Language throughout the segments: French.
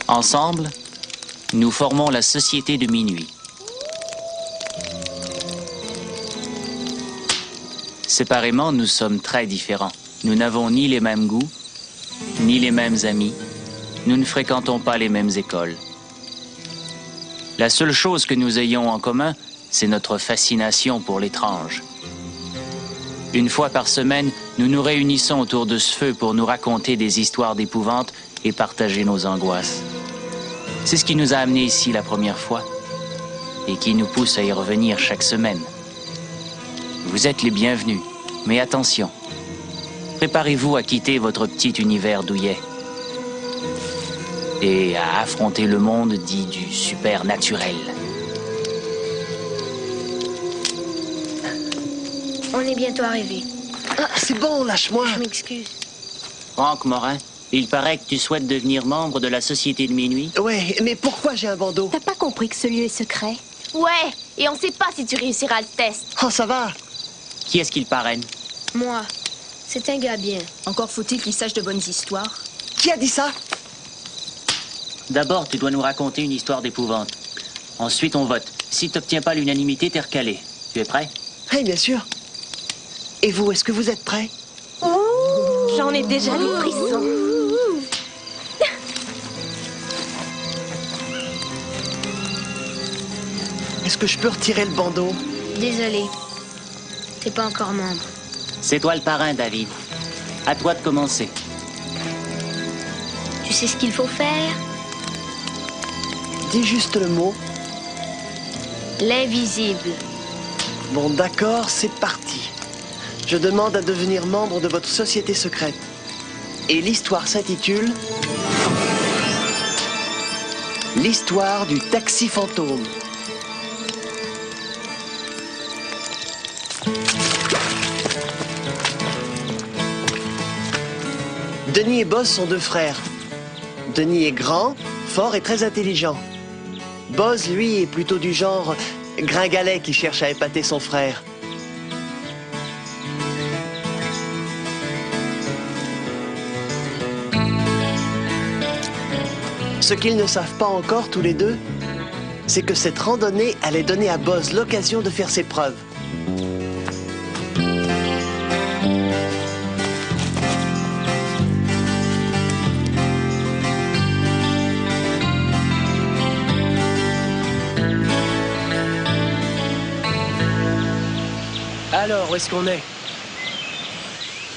Ensemble, nous formons la Société de Minuit. Séparément, nous sommes très différents. Nous n'avons ni les mêmes goûts, ni les mêmes amis. Nous ne fréquentons pas les mêmes écoles. La seule chose que nous ayons en commun, c'est notre fascination pour l'étrange. Une fois par semaine, nous nous réunissons autour de ce feu pour nous raconter des histoires d'épouvante et partager nos angoisses. C'est ce qui nous a amenés ici la première fois et qui nous pousse à y revenir chaque semaine. Vous êtes les bienvenus, mais attention, préparez-vous à quitter votre petit univers douillet et à affronter le monde dit du supernaturel. On est bientôt arrivé. Ah, c'est bon, lâche-moi. Je m'excuse. Franck Morin, il paraît que tu souhaites devenir membre de la Société de Minuit. Ouais, mais pourquoi j'ai un bandeau? T'as pas compris que ce lieu est secret? Ouais, et on sait pas si tu réussiras le test. Oh, ça va. Qui est-ce qu'il parraine? Moi, c'est un gars bien. Encore faut-il qu'il sache de bonnes histoires. Qui a dit ça? D'abord, tu dois nous raconter une histoire d'épouvante. Ensuite, on vote. Si tu n'obtiens pas l'unanimité, t'es recalé. Tu es prêt? Oui, bien sûr. Et vous, est-ce que vous êtes prêts? J'en ai déjà les frissons. Est-ce que je peux retirer le bandeau? Désolé. T'es pas encore membre. C'est toi le parrain, David. À toi de commencer. Tu sais ce qu'il faut faire? Dis juste le mot. L'invisible. Bon, d'accord, c'est parti. Je demande à devenir membre de votre société secrète. Et l'histoire s'intitule... L'histoire du taxi fantôme. Denis et Boz sont deux frères. Denis est grand, fort et très intelligent. Boz, lui, est plutôt du genre gringalet qui cherche à épater son frère. Ce qu'ils ne savent pas encore tous les deux, c'est que cette randonnée allait donner à Boz l'occasion de faire ses preuves. Alors, où est-ce qu'on est?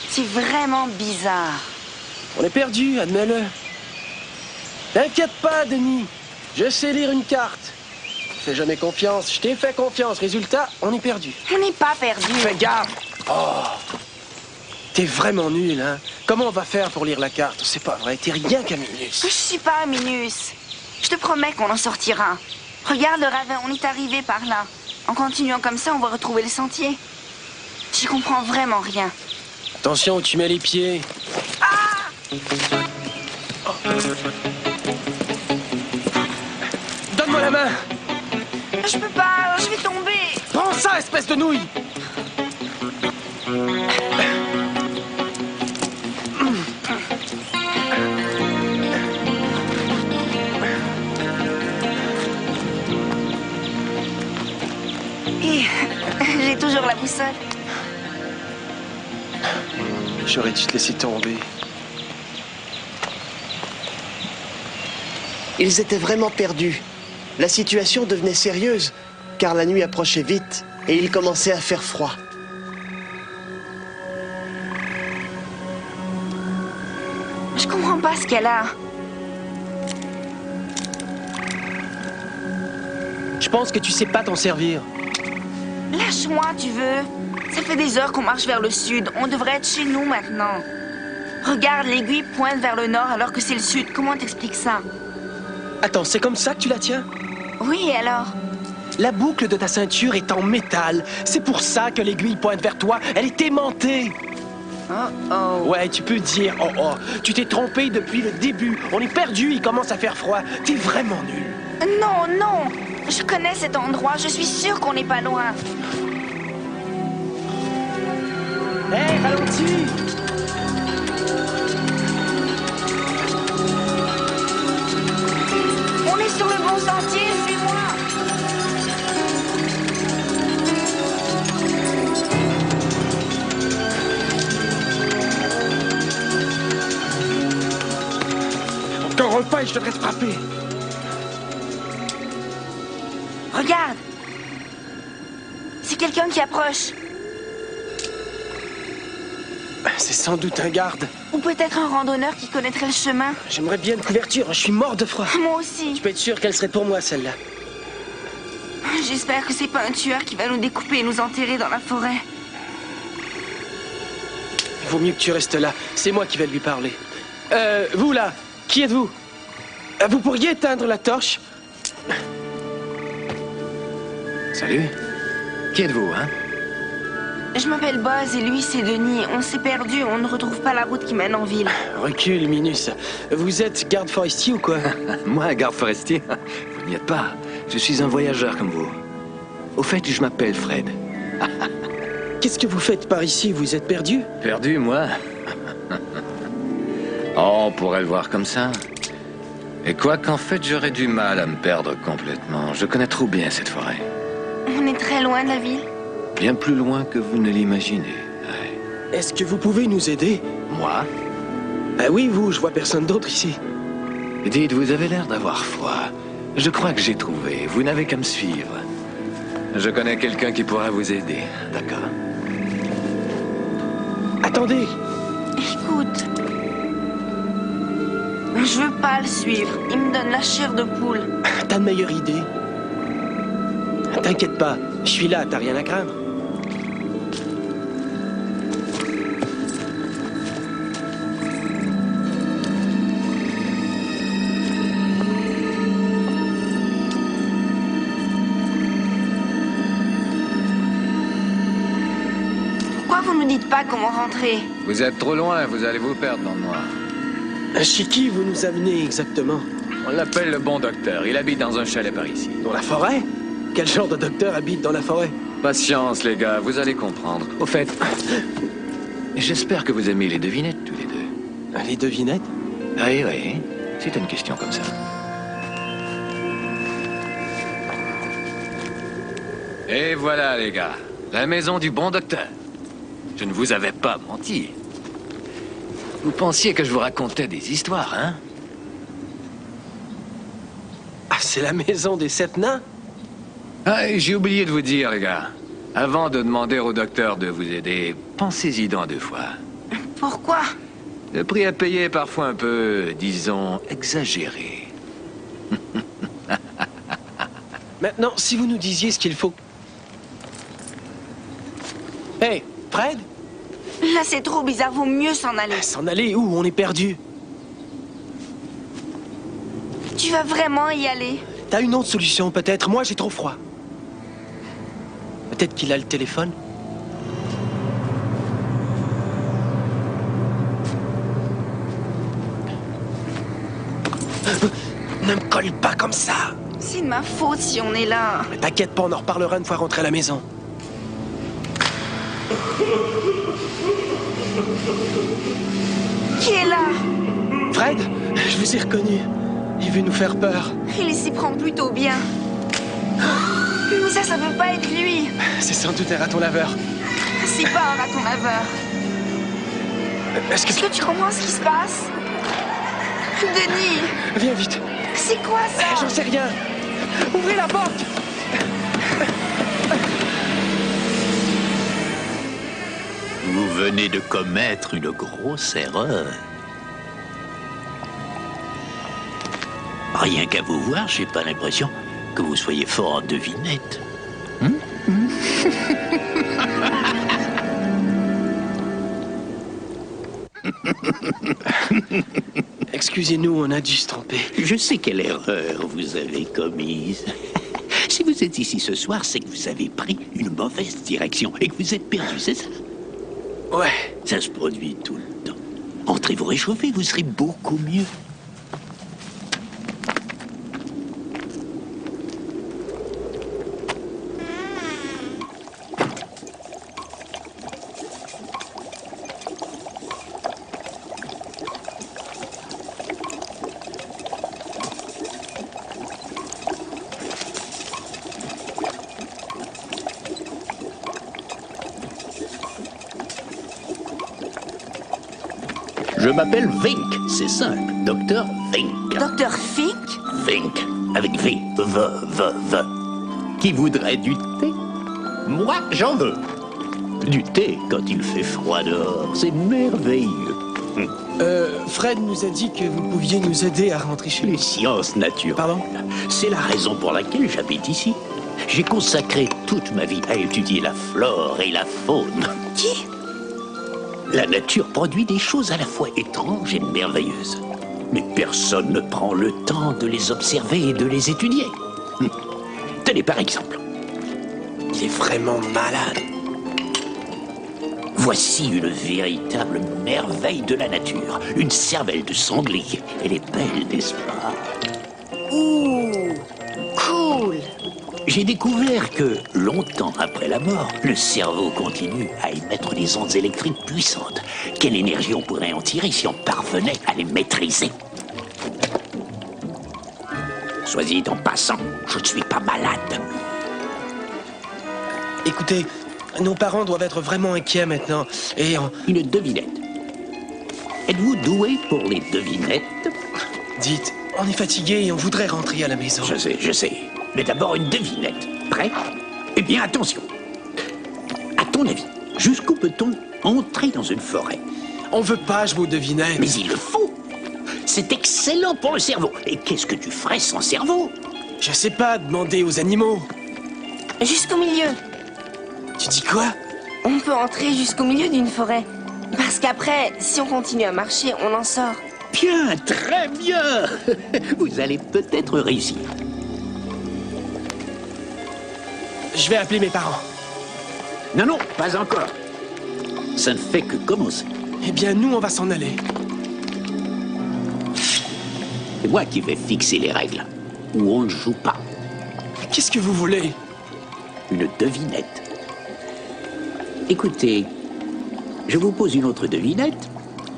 C'est vraiment bizarre. On est perdu, admets-le. T'inquiète pas, Denis. Je sais lire une carte. Fais jamais confiance. Je t'ai fait confiance. Résultat, on est perdu. On n'est pas perdu. Fais gaffe. Oh. T'es vraiment nul, hein? Comment on va faire pour lire la carte? C'est pas vrai. T'es rien qu'un minus. Je suis pas un minus. Je te promets qu'on en sortira. Regarde le ravin, on est arrivé par là. En continuant comme ça, on va retrouver le sentier. J'y comprends vraiment rien. Attention où tu mets les pieds. Ah! Donne-moi la main. Je peux pas, je vais tomber. Prends ça, espèce de nouille. Et j'ai toujours la boussole. J'aurais dû te laisser tomber. Ils étaient vraiment perdus. La situation devenait sérieuse, car la nuit approchait vite et il commençait à faire froid. Je comprends pas ce qu'elle a. Je pense que tu sais pas t'en servir. Lâche-moi, tu veux. Ça fait des heures qu'on marche vers le sud. On devrait être chez nous maintenant. Regarde, l'aiguille pointe vers le nord alors que c'est le sud. Comment t'expliques ça? Attends, c'est comme ça que tu la tiens? Oui, et alors? La boucle de ta ceinture est en métal. C'est pour ça que l'aiguille pointe vers toi. Elle est aimantée. Oh oh. Ouais, tu peux dire oh oh. Tu t'es trompé depuis le début. On est perdu, il commence à faire froid. T'es vraiment nul. Non, non. Je connais cet endroit. Je suis sûre qu'on n'est pas loin. Hé, ralentis! t'enrôles pas et je devrais te frapper. Regarde. C'est quelqu'un qui approche. C'est sans doute un garde. Ou peut-être un randonneur qui connaîtrait le chemin. J'aimerais bien une couverture, je suis mort de froid. Moi aussi. Tu peux être sûr qu'elle serait pour moi, celle-là. J'espère que c'est pas un tueur qui va nous découper et nous enterrer dans la forêt. Il vaut mieux que tu restes là. C'est moi qui vais lui parler. Vous là, qui êtes-vous? Vous pourriez éteindre la torche? Salut. Qui êtes-vous, hein? Je m'appelle Buzz et lui c'est Denis. On s'est perdu, on ne retrouve pas la route qui mène en ville. Recule, Minus. Vous êtes garde forestier ou quoi? Moi, un garde forestier? Vous n'y êtes pas. Je suis un voyageur comme vous. Au fait, je m'appelle Fred. Qu'est-ce que vous faites par ici? Vous êtes perdu? Perdu, moi? Oh, on pourrait le voir comme ça. Et quoi qu'en fait, j'aurais du mal à me perdre complètement. Je connais trop bien cette forêt. On est très loin de la ville. Bien plus loin que vous ne l'imaginez. Ouais. Est-ce que vous pouvez nous aider? Moi? Ah oui, vous, je vois personne d'autre ici. Dites, vous avez l'air d'avoir froid. Je crois que j'ai trouvé. Vous n'avez qu'à me suivre. Je connais quelqu'un qui pourra vous aider. D'accord? Attendez! Écoute. Je veux pas le suivre. Il me donne la chair de poule. T'as une meilleure idée? T'inquiète pas, je suis là, t'as rien à craindre. Pourquoi vous nous dites pas comment rentrer? Vous êtes trop loin, vous allez vous perdre dans le noir. Chez qui vous nous amenez exactement? On l'appelle le bon docteur. Il habite dans un chalet par ici. Dans la forêt? Quel genre de docteur habite dans la forêt? Patience, les gars, vous allez comprendre. Au fait, j'espère que vous aimez les devinettes tous les deux. Les devinettes? Oui, oui, c'est une question comme ça. Et voilà, les gars, la maison du bon docteur. Je ne vous avais pas menti. Vous pensiez que je vous racontais des histoires, hein? Ah, c'est la maison des 7 nains? Ah, et j'ai oublié de vous dire, les gars. Avant de demander au docteur de vous aider, pensez-y dans 2 fois. Pourquoi? Le prix à payer est parfois un peu, disons, exagéré. Maintenant, si vous nous disiez ce qu'il faut... Hey, Fred? Là c'est trop bizarre, vaut mieux s'en aller. S'en aller où? On est perdu. Tu vas vraiment y aller? T'as une autre solution, peut-être? Moi, j'ai trop froid. Peut-être qu'il a le téléphone? Ne me colle pas comme ça! C'est de ma faute si on est là. T'inquiète pas, on en reparlera une fois rentré à la maison. Qui est là? Fred, je vous ai reconnu. Il veut nous faire peur. Il s'y prend plutôt bien. Mais ça peut pas être lui. C'est sans doute un raton laveur. C'est pas un raton laveur. Est-ce Est-ce que tu comprends ce qui se passe? Denis, Viens vite. c'est quoi ça? J'en sais rien. Ouvrez la porte! Vous venez de commettre une grosse erreur. Rien qu'à vous voir, j'ai pas l'impression que vous soyez fort en devinette. Excusez-nous, on a dû se tromper. Je sais quelle erreur vous avez commise. Si vous êtes ici ce soir, c'est que vous avez pris une mauvaise direction et que vous êtes perdu, c'est ça? Ouais. Ça se produit tout le temps. Entrez vous réchauffer, vous serez beaucoup mieux. Je m'appelle Vink, c'est simple, docteur Vink. Docteur Fink? Vink, avec V. V. Qui voudrait du thé? Moi, j'en veux. Du thé quand il fait froid dehors, c'est merveilleux. Fred nous a dit que vous pouviez nous aider à rentrer chez Les lui. sciences naturelles. Pardon? C'est la raison pour laquelle j'habite ici. J'ai consacré toute ma vie à étudier la flore et la faune. Qui? La nature produit des choses à la fois étranges et merveilleuses. Mais personne ne prend le temps de les observer et de les étudier. Tenez par exemple. Il est vraiment malade. Voici une véritable merveille de la nature. Une cervelle de sanglier. Elle est belle, n'est-ce pas? Ouh, cool. J'ai découvert que, longtemps après la mort, le cerveau continue à émettre des ondes électriques puissantes. Quelle énergie on pourrait en tirer si on parvenait à les maîtriser? Sois-y en passant, je ne suis pas malade. Écoutez, nos parents doivent être vraiment inquiets maintenant. Et Une devinette. Êtes-vous doué pour les devinettes? dites, on est fatigué et on voudrait rentrer à la maison. Je sais. Mais d'abord une devinette. Prêt? Eh bien, attention. À ton avis, jusqu'où peut-on entrer dans une forêt? On veut pas jouer aux devinettes. Mais il le faut. C'est excellent pour le cerveau. Et qu'est-ce que tu ferais sans cerveau? Je sais pas, demander aux animaux. Jusqu'au milieu. Tu dis quoi? On peut entrer jusqu'au milieu d'une forêt. Parce qu'après, si on continue à marcher, on en sort. Bien, très bien. Vous allez peut-être réussir. Je vais appeler mes parents. Non, pas encore. Ça ne fait que commencer. Eh bien, nous, on va s'en aller. C'est moi qui vais fixer les règles. Où on ne joue pas. Qu'est-ce que vous voulez? Une devinette. Écoutez, je vous pose une autre devinette.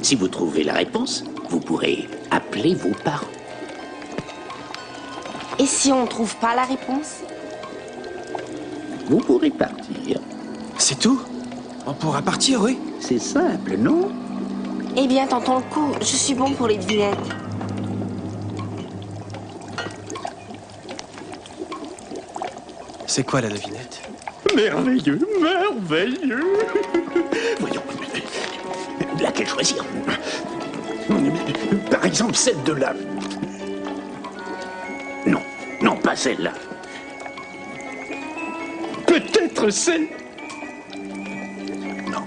Si vous trouvez la réponse, vous pourrez appeler vos parents. Et si on trouve pas la réponse? Vous pourrez partir. C'est tout? On pourra partir, oui? C'est simple, non? Eh bien, tentons le coup. Je suis bon pour les devinettes. C'est quoi la devinette? Merveilleux, merveilleux. Voyons, laquelle choisir? Par exemple, celle de là. Non, pas celle-là. Peut-être celle... Non.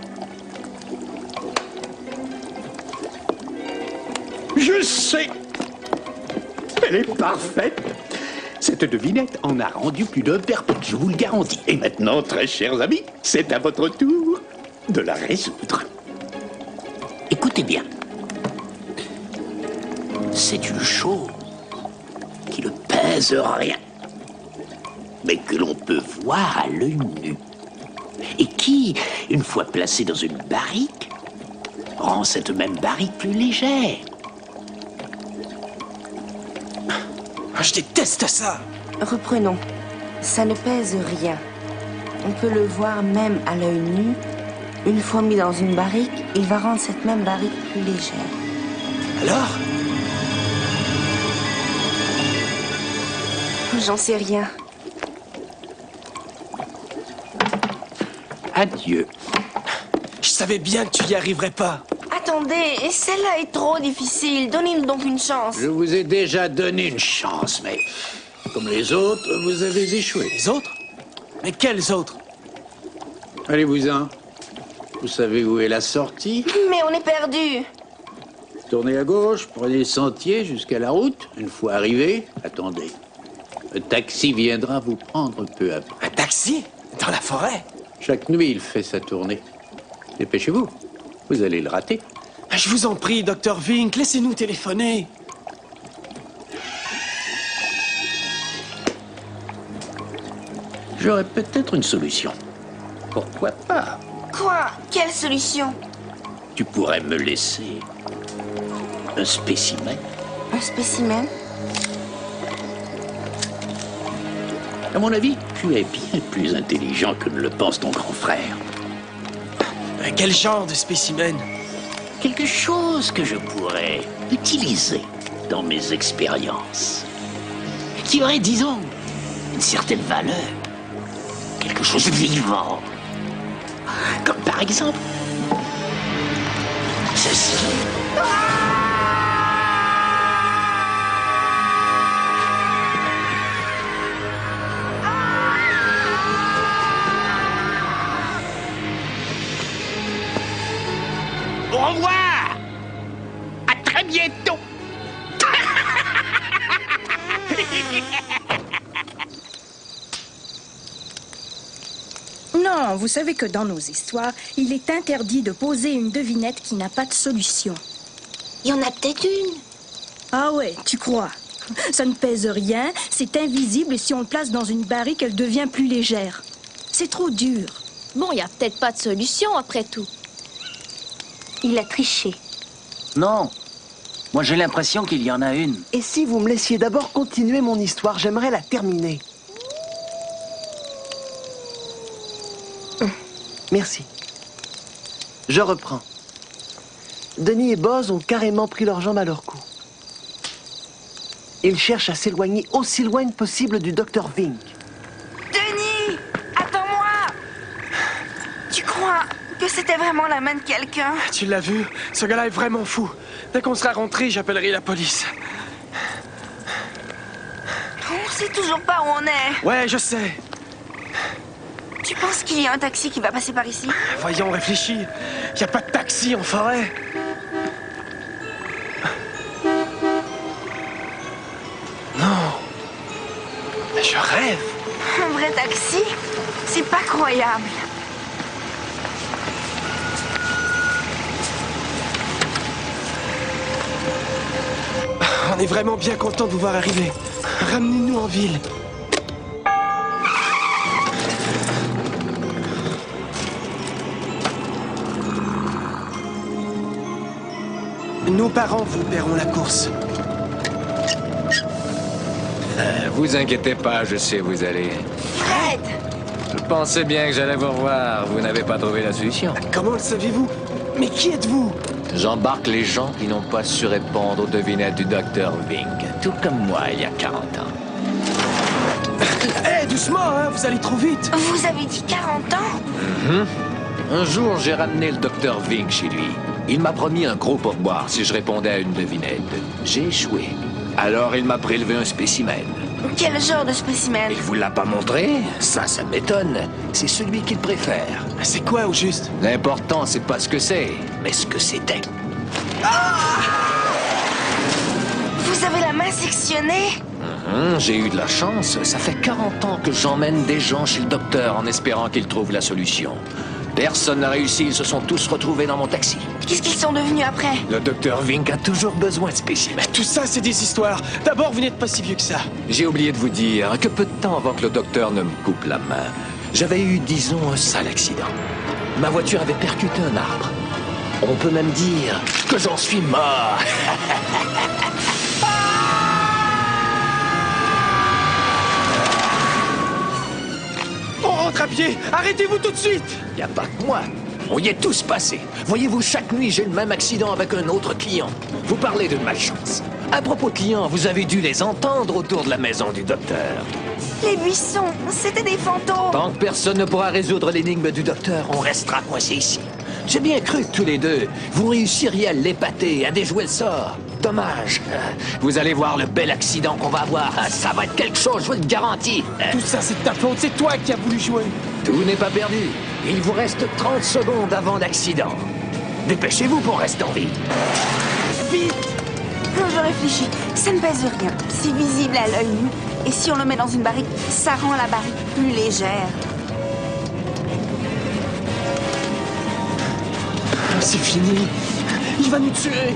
Je sais. Elle est parfaite. Cette devinette en a rendu plus d'un perpète, je vous le garantis. Et maintenant, très chers amis, c'est à votre tour de la résoudre. Écoutez bien. C'est une chose qui ne pèse rien, mais que l'on peut voir à l'œil nu. Et qui, une fois placée dans une barrique, rend cette même barrique plus légère. Ah, je déteste ça! Reprenons. Ça ne pèse rien. On peut le voir même à l'œil nu. Une fois mis dans une barrique, il va rendre cette même barrique plus légère. Alors? J'en sais rien. Adieu. Je savais bien que tu y arriverais pas. Attendez, celle-là est trop difficile. Donnez-nous donc une chance. Je vous ai déjà donné une chance, mais comme les autres, vous avez échoué. Les autres? Mais quels autres? Allez-vous-en. Vous savez où est la sortie? Mais on est perdu. Tournez à gauche, prenez le sentier jusqu'à la route. Une fois arrivé, attendez. Le taxi viendra vous prendre peu après. Un taxi? Dans la forêt? Chaque nuit, il fait sa tournée. Dépêchez-vous. Vous allez le rater. Je vous en prie, Dr. Vink, laissez-nous téléphoner. J'aurais peut-être une solution. Pourquoi pas? Quoi? Quelle solution? Tu pourrais me laisser un spécimen. Un spécimen? À mon avis, tu es bien plus intelligent que ne le pense ton grand frère. Quel genre de spécimen? Quelque chose que je pourrais utiliser dans mes expériences. Qui aurait, disons, une certaine valeur. Quelque chose de vivant. Comme par exemple... ceci. Au revoir! À très bientôt! Non, vous savez que dans nos histoires, il est interdit de poser une devinette qui n'a pas de solution. Il y en a peut-être une. Ah ouais, tu crois? Ça ne pèse rien, c'est invisible et si on le place dans une barrique, elle devient plus légère. C'est trop dur. Bon, il y a peut-être pas de solution après tout. Il a triché. Non. Moi, j'ai l'impression qu'il y en a une. Et si vous me laissiez d'abord continuer mon histoire, j'aimerais la terminer. Merci. Je reprends. Denis et Buzz ont carrément pris leurs jambes à leur cou. Ils cherchent à s'éloigner aussi loin que possible du Dr. Vink. Denis! Attends-moi! Tu crois que c'était vraiment la main de quelqu'un? Tu l'as vu? Ce gars-là est vraiment fou. Dès qu'on sera rentré, j'appellerai la police. On sait toujours pas où on est. Ouais, je sais. Tu penses qu'il y a un taxi qui va passer par ici? Voyons, réfléchis. Y a pas de taxi en forêt. Non. Mais je rêve. Un vrai taxi? C'est pas croyable. On est vraiment bien content de vous voir arriver. Ramenez-nous en ville. Nos parents vous paieront la course. Vous inquiétez pas, je sais où vous allez. Fred! Je pensais bien que j'allais vous revoir. Vous n'avez pas trouvé la solution. Comment le savez-vous? Mais qui êtes-vous? J'embarque les gens qui n'ont pas su répondre aux devinettes du Dr. Vink. Tout comme moi, il y a 40 ans. Hé, doucement, hein, vous allez trop vite. Vous avez dit 40 ans? Un jour, j'ai ramené le Dr. Vink chez lui. Il m'a promis un gros pourboire si je répondais à une devinette. J'ai échoué. Alors, il m'a prélevé un spécimen. Quel genre de spécimen? Il vous l'a pas montré? Ça m'étonne. C'est celui qu'il préfère. C'est quoi au juste? L'important, c'est pas ce que c'est, mais ce que c'était. Vous avez la main sectionnée? J'ai eu de la chance. Ça fait 40 ans que j'emmène des gens chez le docteur en espérant qu'il trouve la solution. Personne n'a réussi, ils se sont tous retrouvés dans mon taxi. Qu'est-ce qu'ils sont devenus après? Le Dr. Vink a toujours besoin de spécimens. Tout ça, c'est des histoires. D'abord, vous n'êtes pas si vieux que ça. J'ai oublié de vous dire que peu de temps avant que le docteur ne me coupe la main, j'avais eu, disons, un sale accident. Ma voiture avait percuté un arbre. On peut même dire que j'en suis mort. On rentre à pied. Arrêtez-vous tout de suite. Y a pas que moi. On y est tous passés. Voyez-vous, chaque nuit, j'ai le même accident avec un autre client. Vous parlez de malchance. À propos de clients, vous avez dû les entendre autour de la maison du docteur. Les buissons, c'était des fantômes. Tant que personne ne pourra résoudre l'énigme du docteur, on restera coincé ici. J'ai bien cru que tous les deux, vous réussiriez à l'épater, à déjouer le sort. Dommage. Vous allez voir le bel accident qu'on va avoir. Ça va être quelque chose, je vous le garantis. Tout ça, c'est de ta faute. C'est toi qui as voulu jouer. Tout n'est pas perdu. Il vous reste 30 secondes avant l'accident. Dépêchez-vous pour rester en vie. Vite! Quand je réfléchis, ça ne pèse rien. C'est visible à l'œil nu. Et si on le met dans une barrique, ça rend la barrique plus légère. C'est fini. Il va nous tuer.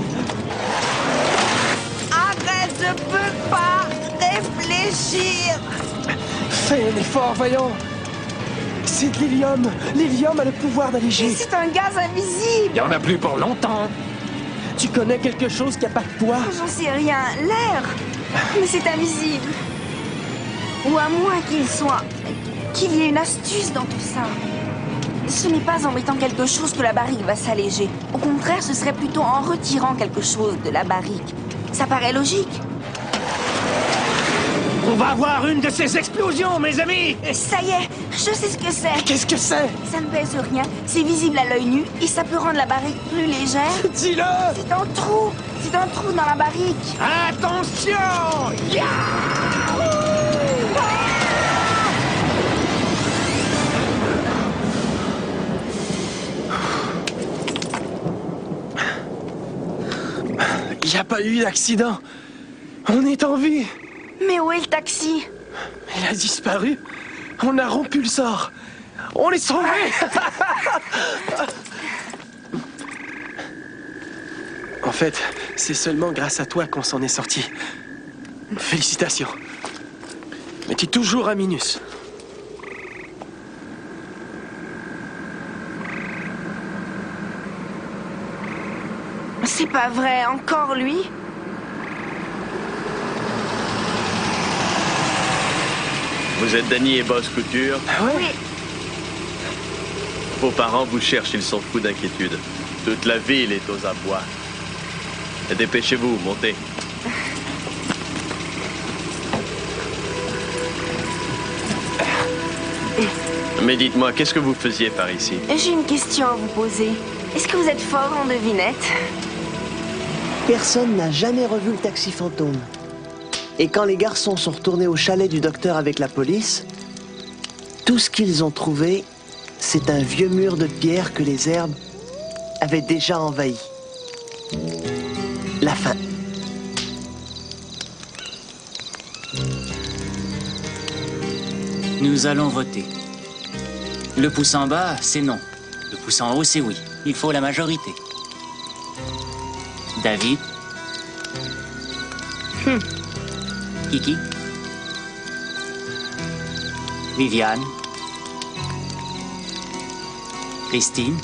Arrête, je peux pas réfléchir. Fais un effort, voyons. C'est de l'hélium. L'hélium a le pouvoir d'alléger. C'est un gaz invisible. Il n'y en a plus pour longtemps. Tu connais quelque chose qui n'a pas de poids? J'en sais rien. L'air. Mais c'est invisible. Ou à moins qu'il y ait une astuce dans tout ça. Ce n'est pas en mettant quelque chose que la barrique va s'alléger. Au contraire, ce serait plutôt en retirant quelque chose de la barrique. Ça paraît logique. On va avoir une de ces explosions, mes amis! Ça y est, je sais ce que c'est. Qu'est-ce que c'est? Ça ne pèse rien, c'est visible à l'œil nu et ça peut rendre la barrique plus légère. Dis-le! C'est un trou! C'est un trou dans la barrique. Attention! Il n'y a pas eu d'accident. On est en vie. Mais où est le taxi? Il a disparu. On a rompu le sort. On est sauvés. En fait, c'est seulement grâce à toi qu'on s'en est sorti. Félicitations. Mais tu es toujours un Minus. C'est pas vrai, encore lui? Vous êtes Danny et Boss Couture. Oui. Vos parents vous cherchent, ils sont fous d'inquiétude. Toute la ville est aux abois. Et dépêchez-vous, montez. Mais dites-moi, qu'est-ce que vous faisiez par ici? J'ai une question à vous poser. Est-ce que vous êtes fort en devinette? Personne n'a jamais revu le taxi fantôme. Et quand les garçons sont retournés au chalet du docteur avec la police, tout ce qu'ils ont trouvé, c'est un vieux mur de pierre que les herbes avaient déjà envahi. La fin. Nous allons voter. Le pouce en bas, c'est non. Le pouce en haut, c'est oui. Il faut la majorité. David? Kiki? Viviane? Christine?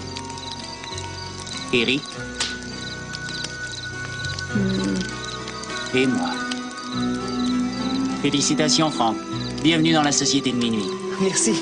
Eric? Et moi. Félicitations, Franck. Bienvenue dans la Société de Minuit. Merci.